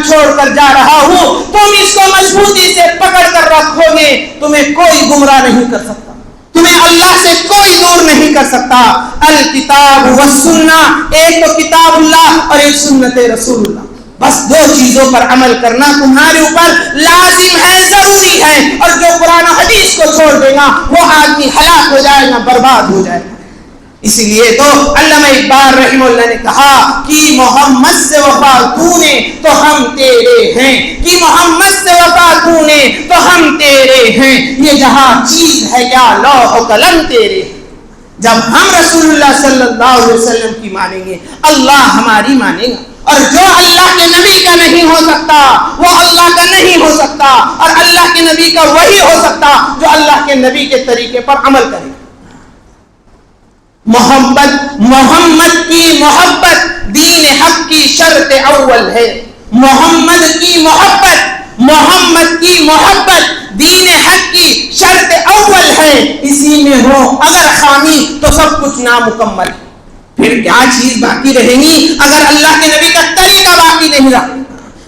چھوڑ کر جا رہا ہوں، تم اس کو مضبوطی سے پکڑ کر رکھو گے، تمہیں کوئی گمراہ نہیں کر سکتا، تمہیں اللہ سے کوئی دور نہیں کر سکتا۔ الکتاب والسنہ، ایک تو کتاب اللہ اور ایک سنت رسول اللہ، بس دو چیزوں پر عمل کرنا تمہارے اوپر لازم ہے، ضروری ہے، اور جو قرآن و حدیث کو چھوڑ دے گا وہ آدمی ہلاک ہو جائے گا، برباد ہو جائے گا۔ اسی لیے تو علامہ اقبال رحمہ اللہ نے کہا کہ محمد سے وفا تو نے تو ہم تیرے ہیں، کہ محمد سے وفا تو نے تو ہم تیرے ہیں، یہ جہاں چیز ہے یا لوح و قلم تیرے ہیں۔ جب ہم رسول اللہ صلی اللہ علیہ وسلم کی مانیں گے، اللہ ہماری مانے گا، اور جو اللہ کے نبی کا نہیں ہو سکتا وہ اللہ کا نہیں ہو سکتا، اور اللہ کے نبی کا وہی ہو سکتا جو اللہ کے نبی کے طریقے پر عمل کرے۔ محمد کی محبت دین حق کی شرط اول ہے، محمد کی محبت دین حق کی شرط اول ہے، اسی میں ہو اگر خامی تو سب کچھ نامکمل ہے۔ پھر کیا چیز باقی رہے گی اگر اللہ کے نبی کا طریقہ باقی نہیں رہا؟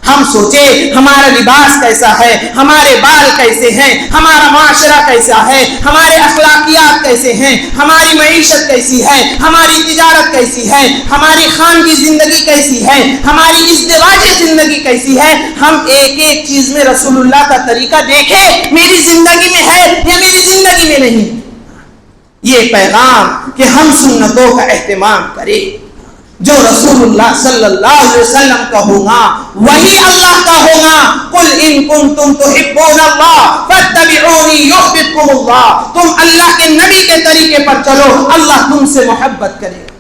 ہم سوچے ہمارا لباس کیسا ہے، ہمارے بال کیسے ہیں، ہمارا معاشرہ کیسا ہے، ہمارے اخلاقیات کیسے ہیں، ہماری معیشت کیسی ہے، ہماری تجارت کیسی ہے، ہماری خانگی زندگی کیسی ہے، ہماری ازدواجی زندگی کیسی ہے۔ ہم ایک ایک چیز میں رسول اللہ کا طریقہ دیکھیں، میری زندگی میں ہے یا میری زندگی میں نہیں۔ یہ پیغام کہ ہم سنتوں کا اہتمام کریں، جو رسول اللہ صلی اللہ علیہ وسلم کا ہوگا وہی اللہ کا ہوگا۔ قل ان کنتم تحبون اللہ فاتبعونی یحببکم اللہ، تم اللہ کے نبی کے طریقے پر چلو، اللہ تم سے محبت کرے گا۔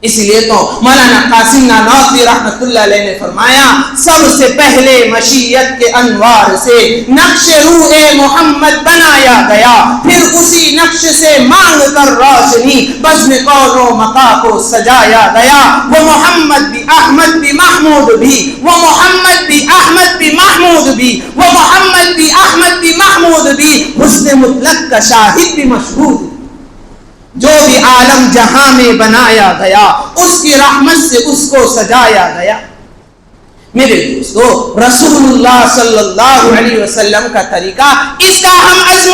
اس لیے تو مولانا قاسم نانوتوی رحمۃ اللہ علیہ نے فرمایا، سب سے پہلے مشیت کے انوار سے نقش روح محمد بنایا گیا، پھر اسی نقش سے مانگ کر روشنی بزم کون و مقا کو سجایا گیا۔ وہ محمد بھی احمد بھی محمود بھی، وہ محمد بھی احمد بھی محمود بھی، وہ محمد بھی احمد بھی محمود بھی، حسن مطلق کا شاہد بھی مشہود۔ جو بھی عالم جہاں میں بنایا گیا اس کی رحمت سے اس کو سجایا گیا۔ میرے دوستو، رسول اللہ صلی اللہ علیہ وسلم کا طریقہ، اس کا ہم عزم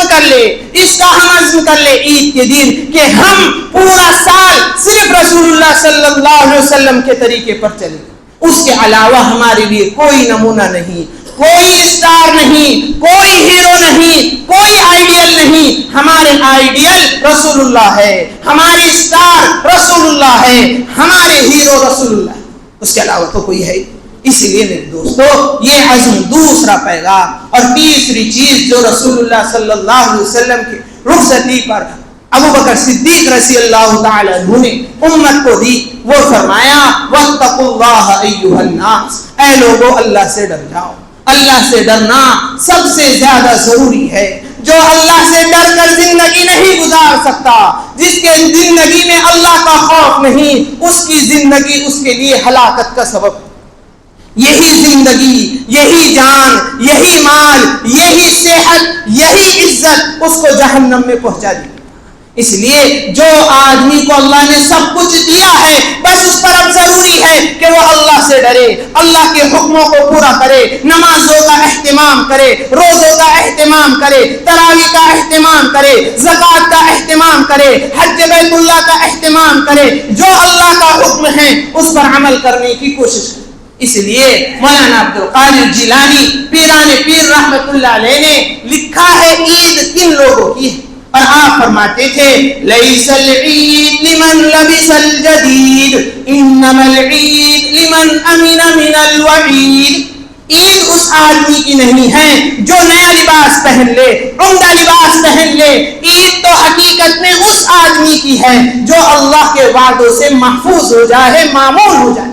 کر لے عید کے دن کہ ہم پورا سال صرف رسول اللہ صلی اللہ علیہ وسلم کے طریقے پر چلیں، اس کے علاوہ ہمارے لیے کوئی نمونہ نہیں، کوئی اسٹار نہیں، کوئی ہیرو نہیں، کوئی آئیڈیل نہیں۔ ہمارے آئیڈیل رسول اللہ ہے، ہماری اسٹار رسول اللہ ہے، ہمارے ہیرو رسول اللہ ہے، اس کے علاوہ تو کوئی ہے۔ اسی لیے میرے دوستو، یہ عزم دوسرا پیغام، اور تیسری چیز جو رسول اللہ صلی اللہ علیہ وسلم کی رخصتی پر ابو بکر صدیق رضی اللہ تعالی عنہ نے امت کو دی، وہ فرمایا واتقوا اللہ ایھا الناس، اے لوگوں اللہ سے ڈر جاؤ۔ اللہ سے ڈرنا سب سے زیادہ ضروری ہے۔ جو اللہ سے ڈر کر زندگی نہیں گزار سکتا، جس کے زندگی میں اللہ کا خوف نہیں، اس کی زندگی اس کے لیے ہلاکت کا سبب۔ یہی زندگی، یہی جان، یہی مال، یہی صحت، یہی عزت اس کو جہنم میں پہنچا دی۔ اس لیے جو آدمی کو اللہ نے سب کچھ دیا ہے، بس اس پر اب ضروری ہے کہ وہ اللہ سے ڈرے، اللہ کے حکموں کو پورا کرے، نمازوں کا اہتمام کرے، روزوں کا اہتمام کرے، تراویح کا اہتمام کرے، زکوٰۃ کا اہتمام کرے، حج بیت اللہ کا اہتمام کرے، جو اللہ کا حکم ہے اس پر عمل کرنے کی کوشش کرے۔ اس لیے مولانا عبد القادر جیلانی پیران پیر رحمت اللہ علیہ نے لکھا ہے عید کن لوگوں کی ہے، اور آپ فرماتے تھے لیس العید لمن لبس الجدید انما العید لمن امن من الوعید۔ عید اس آدمی کی نہیں ہے جو نیا لباس پہن لے، عمدہ لباس پہن لے، عید تو حقیقت میں اس آدمی کی ہے جو اللہ کے وعدوں سے محفوظ ہو جائے، معمول ہو جائے۔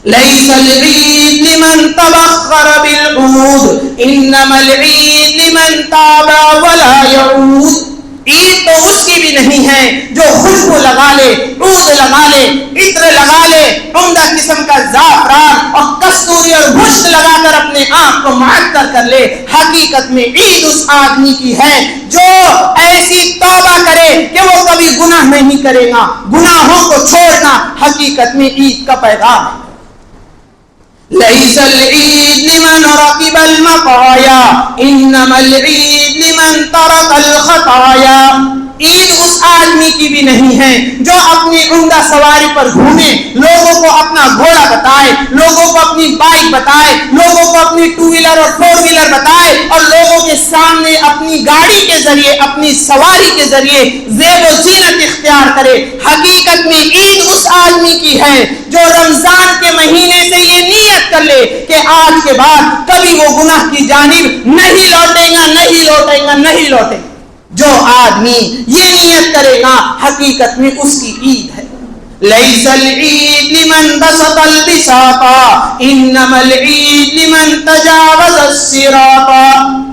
لیس العید لمن تبخر بالعود انما العید لمن تاب ولا یعود۔ عید تو اس کی بھی نہیں ہے جو خوشبو لگا لے، عود لگا لے، عطر لگا لے، عمدہ قسم کا زعفران اور کستوری اور مشک لگا کر اپنے آپ کو معطر کر لے۔ حقیقت میں عید اس آدمی کی ہے جو ایسی توبہ کرے کہ وہ کبھی گناہ نہیں کرے گا، گناہوں کو چھوڑنا حقیقت میں عید کا پیغام ہے۔ ليس العيد لمن ركب المطايا انما العيد لمن ترك الخطايا. عید اس آدمی کی بھی نہیں ہے جو اپنی عمدہ سواری پر گھومے، لوگوں کو اپنا گھوڑا بتائے، لوگوں کو اپنی بائک بتائے، لوگوں کو اپنی ٹو ویلر اور فور ویلر بتائے، اور لوگوں کے سامنے اپنی گاڑی کے ذریعے، اپنی سواری کے ذریعے زیب و زینت اختیار کرے. حقیقت میں عید اس آدمی کی ہے جو رمضان کے مہینے سے یہ نیت کر لے کہ آج کے بعد کبھی وہ گناہ کی جانب نہیں لوٹے گا، نہیں لوٹے گا، نہیں لوٹے گا. جو آدمی یہ نیت کرے گا حقیقت میں اس کی عید ہے. ليس العيد لمن بسط البساطا انما العيد لمن تجاوز الصراط.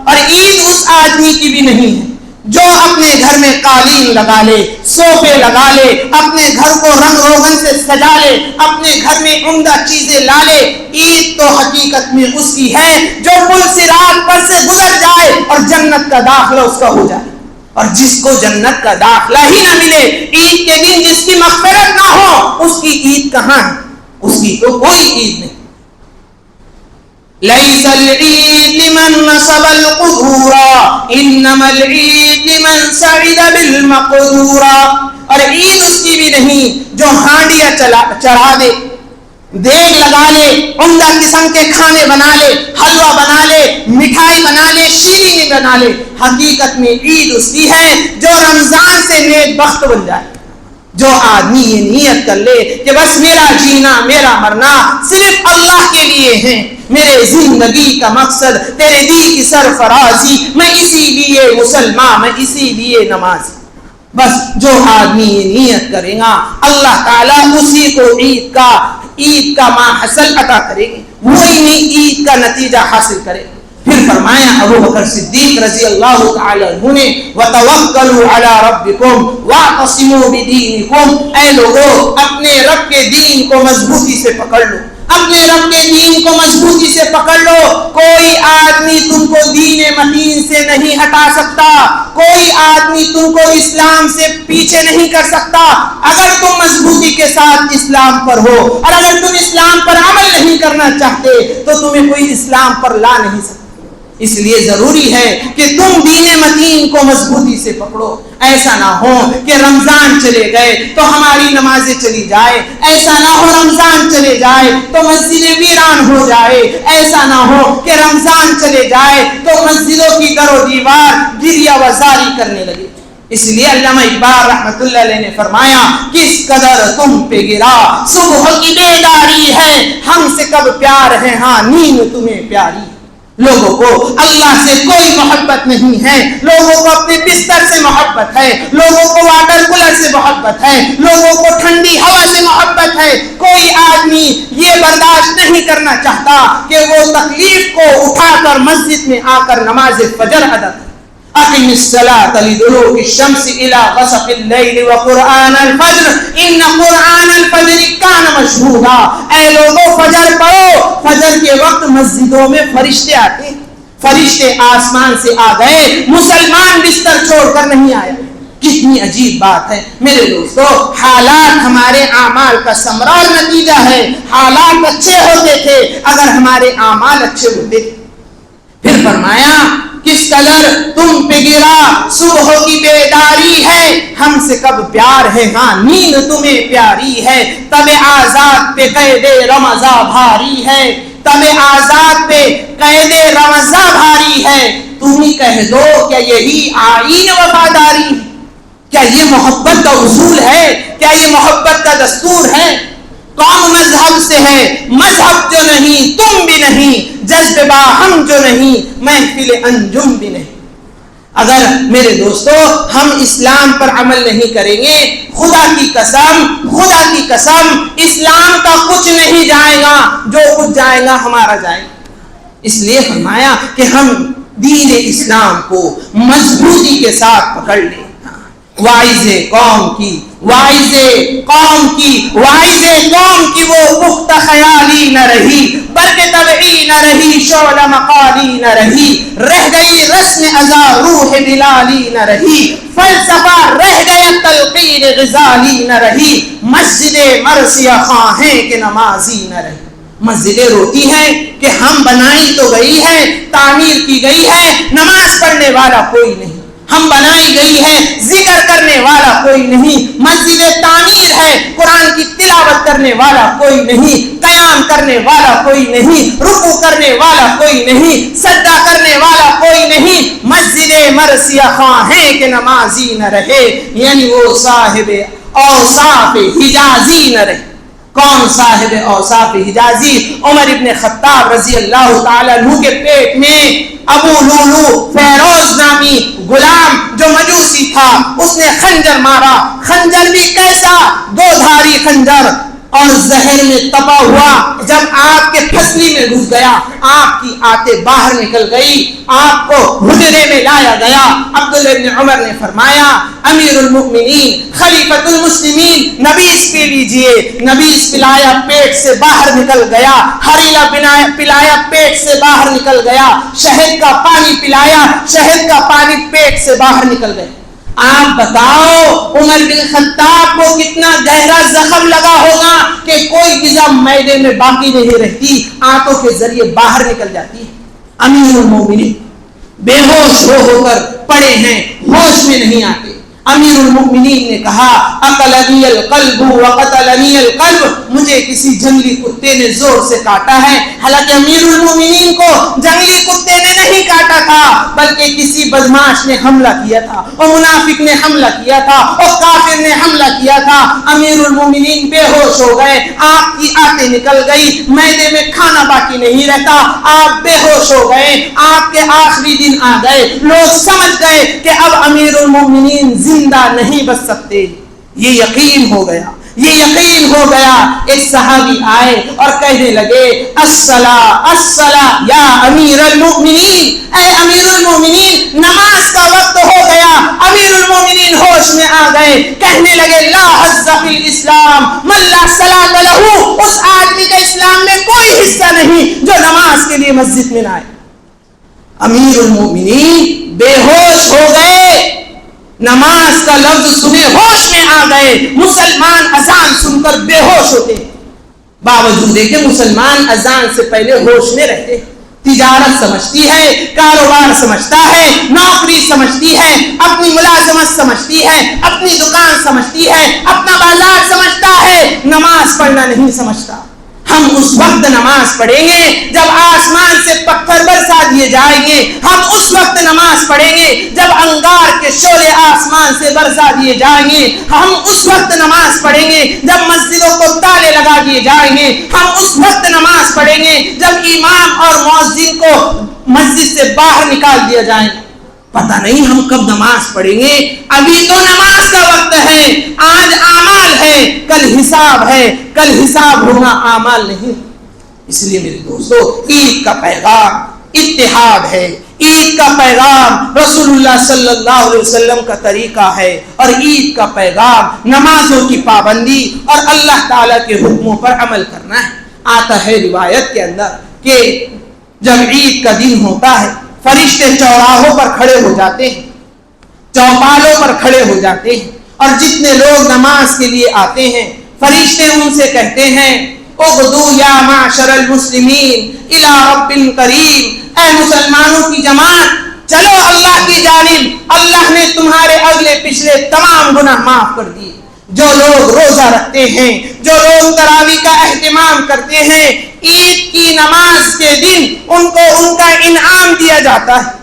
اور عید اس آدمی کی بھی نہیں ہے جو اپنے گھر میں قالین لگا لے، صوفے لگا لے، اپنے گھر کو رنگ روغن سے سجا لے، اپنے گھر میں عمدہ چیزیں لا لے. عید تو حقیقت میں اس کی ہے جو پل صراط پر سے گزر جائے اور جنت کا داخلہ اس کا ہو جائے. اور جس کو جنت کا داخلہ ہی نہ ملے، عید کے دن جس کی مغفرت نہ ہو، اس کی عید کہاں ہے؟ اس کی تو کوئی عید نہیں. ليس العيد لمن نصب القبور انما العيد لمن سعد بالمقدور. اور عید اس کی بھی نہیں جو ہانڈیاں چڑھا دے، دیگ لگا لے، عمدہ قسم کے کھانے بنا لے، حلوہ بنا لے، مٹھائی بنا لے، شیرینی بنا لے. حقیقت میں عید اس کی ہے جو رمضان سے نیک بخت بن جائے. جو آدمی یہ نیت کر لے کہ بس میرا جینا، میرا مرنا صرف اللہ کے لیے ہے، میرے زندگی کا مقصد تیرے دین کی سرفرازی، میں اسی لیے مسلمان، میں اسی لیے نمازی. بس جو آدمی یہ نیت کرے گا اللہ تعالیٰ اسی کو عید کا ماحصل عطا کرے گی، وہی عید کا نتیجہ حاصل کرے گا. پھر فرمایا ابو بکر صدیق رضی اللہ تعالی عنہ نے وَتَوَكَّلُوا عَلَىٰ رَبِّكُمْ وَاعْتَصِمُوا بِدِينِكُمْ. اے لوگو اپنے رب کے دین کو مضبوطی سے پکڑ لو، اپنے رب کے دین کو مضبوطی سے پکڑ لو. کوئی آدمی تم کو دین متین سے نہیں ہٹا سکتا، کوئی آدمی تم کو اسلام سے پیچھے نہیں کر سکتا. اگر تم مضبوطی کے ساتھ اسلام پر ہو اور اگر تم اسلام پر عمل نہیں کرنا چاہتے تو تمہیں کوئی اسلام پر لا نہیں سکتا. اس لیے ضروری ہے کہ تم دین متین کو مضبوطی سے پکڑو. ایسا نہ ہو کہ رمضان چلے گئے تو ہماری نمازیں چلی جائے، ایسا نہ ہو رمضان چلے جائے تو مسجدیں ویران ہو جائے، ایسا نہ ہو کہ رمضان چلے جائے تو مسجدوں کی در و دیوار گریہ وزاری کرنے لگے. اس لیے علامہ اقبال رحمۃ اللہ علیہ نے فرمایا کس قدر تم پہ گرا صبح کی بیداری ہے، ہم سے کب پیار ہے ہاں نیند تمہیں پیاری. لوگوں کو اللہ سے کوئی محبت نہیں ہے، لوگوں کو اپنے بستر سے محبت ہے، لوگوں کو واٹر کولر سے محبت ہے، لوگوں کو ٹھنڈی ہوا سے محبت ہے. کوئی آدمی یہ برداشت نہیں کرنا چاہتا کہ وہ تکلیف کو اٹھا کر مسجد میں آ کر نماز فجر ادا کرے. اقم الصلاة لدلوک الشمس الى غسق اللیل وقرآن الفجر ان قرآن الفجر کان مشہودا. اے لوگوں فجر پڑھو. فجر کے وقت مسجدوں میں فرشتے آتے، فرشتے آسمان سے آ گئے، مسلمان بستر چھوڑ کر نہیں آیا. کتنی عجیب بات ہے میرے دوستو. حالات ہمارے اعمال کا ثمرہ نتیجہ ہے. حالات اچھے ہوتے تھے اگر ہمارے اعمال اچھے ہوتے تھے. پھر فرمایا کس قدر تم پہ گرا صبح کی بیداری ہے، ہم سے کب پیار ہے ہاں نیند تمہیں پیاری ہے. تب آزاد پہ قید رمضاں بھاری ہے، تب آزاد پہ قید رمضاں بھاری ہے. تم ہی کہہ دو کیا یہی آئین وفاداری ہے؟ کیا یہ محبت کا اصول ہے؟ کیا یہ محبت کا دستور ہے؟ قوم مذہب سے ہے، مذہب جو نہیں تم بھی نہیں، جذب باہم جو نہیں محفل انجم بھی نہیں. اگر میرے دوستو ہم اسلام پر عمل نہیں کریں گے، خدا کی قسم اسلام کا کچھ نہیں جائے گا، جو کچھ جائے گا ہمارا جائے گا. اس لیے فرمایا کہ ہم دین اسلام کو مضبوطی کے ساتھ پکڑ لیں. واعظ قوم کی وہ پختہ خیالی نہ رہی، برق طبعی نہ رہی، شعلہ مقالی نہ رہی، رہ گئی رسم ازا روح بلالی نہ رہی، فلسفہ رہ گیا تلقین غزالی نہ رہی، مسجد مرثیہ خواہیں کہ نمازی نہ رہی. مسجدیں روتی ہیں کہ ہم بنائی تو گئی ہے, تعمیر کی گئی ہے, نماز پڑھنے والا کوئی نہیں. ہم بنائی گئی ہے, ذکر کرنے والا کوئی نہیں. مسجد تعمیر ہے, قرآن کی تلاوت کرنے والا کوئی نہیں, قیام کرنے والا کوئی نہیں, رکوع کرنے والا کوئی نہیں, سجدہ کرنے والا کوئی نہیں. مسجد مرثیہ خواہ ہے کہ نمازی نہ رہے, یعنی وہ صاحب اوصاف حجازی نہ رہے. کون صاحب اوصاف حجازی؟ عمر ابن خطاب رضی اللہ تعالیٰ عنہ کے پیٹ میں ابو لولو فیروز نامی غلام جو مجوسی تھا, اس نے خنجر مارا. خنجر بھی کیسا؟ 2 دھاری خنجر, اور زہر میں تپا ہوا. جب آپ کے پھسلی میں گھس گیا, آپ کی آتے باہر نکل گئی, آپ کو حجرے میں لایا گیا. عبداللہ ابن عمر نے فرمایا, امیر المؤمنین خلیفۃ المسلمین, نبیس پی لیجئے. نبیس پلایا, پیٹ سے باہر نکل گیا. ہریلا پلایا, پیٹ سے باہر نکل گیا. شہد کا پانی پلایا, شہد کا پانی پیٹ سے باہر نکل گیا. آپ بتاؤ عمر بن خطاب کو کتنا گہرا زخم لگا ہوگا کہ کوئی غذا معدے میں باقی نہیں رہتی, آنتوں کے ذریعے باہر نکل جاتی ہے. امیر المومنین بے ہوش ہو کر پڑے ہیں, ہوش میں نہیں آتے. امیر المؤمنین نے کہا, اقلنی القلب وقتلنی القلب, مجھے کسی جنگلی کتے نے زور سے کاٹا ہے. حالانکہ امیر المؤمنین کو جنگلی کتے نے نہیں کاٹا تھا, بلکہ کسی بدماش نے حملہ کیا تھا, اور منافق نے حملہ کیا تھا, اور کافر نے حملہ کیا تھا. امیر المؤمنین بے ہوش ہو گئے, آپ کی آنتیں نکل گئی, معدے میں کھانا باقی نہیں رہتا, آپ بے ہوش ہو گئے, آپ کے آخری دن آ گئے. لوگ سمجھ گئے کہ اب امیر المؤمنین زندہ نہیں بچ سکتے. یہ یقین ہو گیا, یہ یقین ہو گیا. ایک صحابی آئے اور کہنے لگے, الصلاۃ الصلاۃ یا امیر المؤمنین, اے امیر المؤمنین نماز کا وقت ہو گیا. امیر المؤمنین ہوش میں آ گئے, کہنے لگے, لا حظ فی الاسلام من لا صلاۃ لہ, اس آدمی کا اسلام میں کوئی حصہ نہیں جو نماز کے لیے مسجد میں نہ آئے. امیر المؤمنین بے ہوش ہو گئے, نماز کا لفظ سنے ہوش میں آ گئے. مسلمان اذان سن کر بے ہوش ہوتے, باوجود کہ مسلمان اذان سے پہلے ہوش میں رہتے. تجارت سمجھتی ہے, کاروبار سمجھتا ہے, نوکری سمجھتی ہے, اپنی ملازمت سمجھتی ہے, اپنی دکان سمجھتی ہے, اپنا بازار سمجھتا ہے, نماز پڑھنا نہیں سمجھتا. ہم اس وقت نماز پڑھیں گے جب آسمان سے پتھر برسا دیے جائیں گے. ہم اس وقت نماز پڑھیں گے جب انگار کے شعلے آسمان سے برسا دیے جائیں گے. ہم اس وقت نماز پڑھیں گے جب مسجدوں کو تالے لگا دیے جائیں گے. ہم اس وقت نماز پڑھیں گے جب امام اور مؤذن کو مسجد سے باہر نکال دیا جائے. پتہ نہیں ہم کب نماز پڑھیں گے. ابھی تو نماز کا وقت ہے, آج اعمال ہے, کل حساب ہے. کل حساب ہوگا, اعمال نہیں. اس لیے میرے دوستو, عید کا پیغام اتحاد ہے. عید کا پیغام رسول اللہ صلی اللہ علیہ وسلم کا طریقہ ہے, اور عید کا پیغام نمازوں کی پابندی اور اللہ تعالیٰ کے حکموں پر عمل کرنا ہے. آتا ہے روایت کے اندر کہ جب عید کا دن ہوتا ہے, فرشتے چوراہوں پر کھڑے ہو جاتے ہیں, چوپالوں پر کھڑے ہو جاتے ہیں, اور جتنے لوگ نماز کے لیے آتے ہیں فرشتے ان سے کہتے ہیں, اغدو یا معشر المسلمین الی رب کریم, اے مسلمانوں کی جماعت چلو اللہ کی جانب, اللہ نے تمہارے اگلے پچھلے تمام گناہ معاف کر دیے. جو لوگ روزہ رکھتے ہیں, جو لوگ تراویح کا اہتمام کرتے ہیں, عید کی نماز کے دن ان کو ان کا انعام دیا جاتا ہے.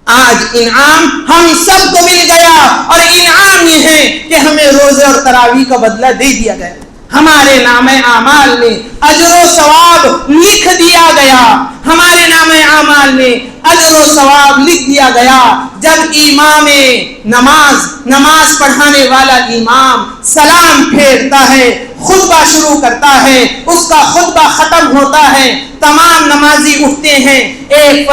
آج انعام ہم سب کو مل گیا, اور انعام یہ ہے کہ ہمیں روزے اور تراویح کا بدلہ دے دیا گیا. ہمارے نام اعمال میں اجر و ثواب لکھ دیا گیا. ہمارے نام اعمال میں اجر و ثواب لکھ دیا گیا. جب امام نماز پڑھانے والا امام سلام پھیرتا ہے, خطبہ شروع کرتا ہے, اس کا خطبہ ختم ہوتا ہے, تمام نمازی اٹھتے ہیں. ایک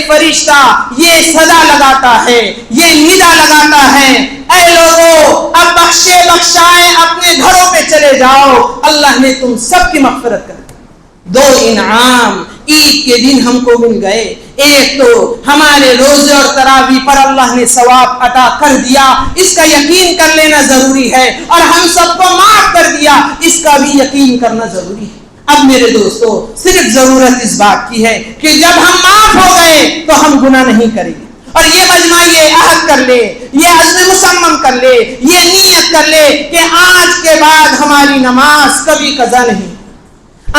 فرشتہ یہ صدا لگاتا ہے, یہ ندا لگاتا ہے, اے لوگو اب بخشائیں اپنے گھروں پہ چلے جاؤ, اللہ نے تم سب کی مغفرت کر دی. 2 انعام عید کے دن ہم کو مل گئے. ایک تو ہمارے روزے اور تراویح پر اللہ نے ثواب عطا کر دیا, اس کا یقین کر لینا ضروری ہے, اور ہم سب کو معاف کر دیا, اس کا بھی یقین کرنا ضروری ہے. اب میرے دوستو صرف ضرورت اس بات کی ہے کہ جب ہم معاف ہو گئے تو ہم گناہ نہیں کریں گے. اور یہ مجمع یہ عہد کر لے, یہ عزم مصمم کر لے, یہ نیت کر لے کہ آج کے بعد ہماری نماز کبھی قضا نہیں,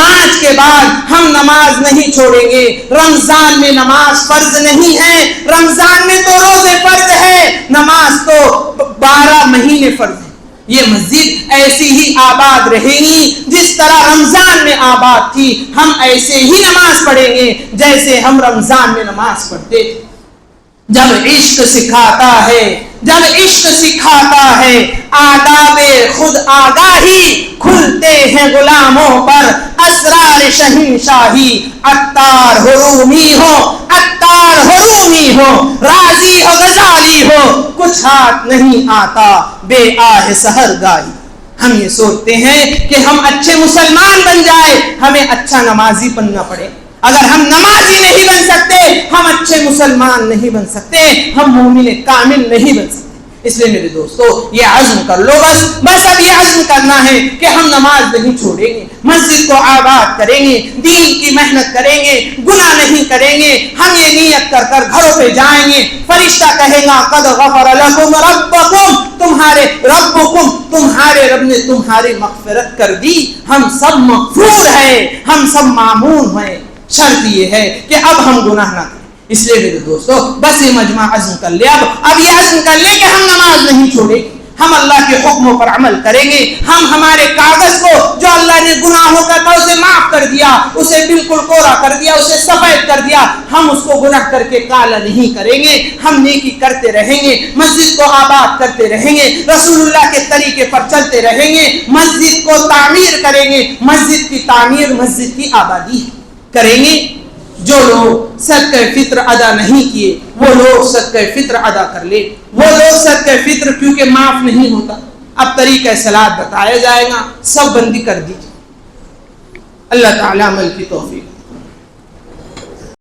آج کے بعد ہم نماز نہیں چھوڑیں گے. رمضان میں نماز فرض نہیں ہے, رمضان میں تو روزے فرض ہے, نماز تو 12 مہینے فرض ہے. یہ مسجد ایسی ہی آباد رہے گی جس طرح رمضان میں آباد تھی. ہم ایسے ہی نماز پڑھیں گے جیسے ہم رمضان میں نماز پڑھتے تھے. جب عشق سکھاتا ہے, جب عشق سکھاتا ہے, آداب خود آگاہی کھلتے ہیں غلاموں پر, اسرار شہنشاہی. عطار ہو رومی ہو, عطار ہو رومی ہو, راضی ہو غزالی ہو, کچھ ہاتھ نہیں آتا بے آہ سحر گائی. ہم یہ سوچتے ہیں کہ ہم اچھے مسلمان بن جائے, ہمیں اچھا نمازی بننا پڑے. اگر ہم نمازی نہیں بن سکتے, ہم اچھے مسلمان نہیں بن سکتے, ہم مومن کامل نہیں بن سکتے. اس لیے میرے دوستو یہ عزم کر لو, بس اب یہ عزم کرنا ہے کہ ہم نماز نہیں چھوڑیں گے, مسجد کو آباد کریں گے, دین کی محنت کریں گے, گناہ نہیں کریں گے. ہم یہ نیت کر کر گھروں پہ جائیں گے, فرشتہ کہے گا قد غفر لکم ربکم, تمہارے رب نے تمہاری مغفرت کر دی, ہم سب مغفور ہیں, ہم سب معمون ہیں. شرط یہ ہے کہ اب ہم گناہ نہ کریں. اس لیے میرے دوستو بس یہ مجمع عزم کر لے, اب یہ عزم کر لے کہ ہم نماز نہیں چھوڑیں گے, ہم اللہ کے حکموں پر عمل کریں گے. ہم ہمارے کاغذ کو جو اللہ نے گناہوں کا تھا اسے معاف کر دیا, اسے بالکل کوڑا کر دیا, اسے سفید کر دیا, ہم اس کو گناہ کر کے کالا نہیں کریں گے. ہم نیکی کرتے رہیں گے, مسجد کو آباد کرتے رہیں گے, رسول اللہ کے طریقے پر چلتے رہیں گے, مسجد کو تعمیر کریں گے. مسجد کی تعمیر مسجد کی آبادی کریں گے. جو لوگ صدقہ فطر ادا نہیں کیے وہ لوگ صدقہ فطر ادا کر لے. وہ لوگ صدقہ فطر کیونکہ معاف نہیں ہوتا, اب طریقہ صلاۃ بتایا جائے گا, سب بندی کر دیجیے. اللہ تعالیٰ عمل کی توفیق.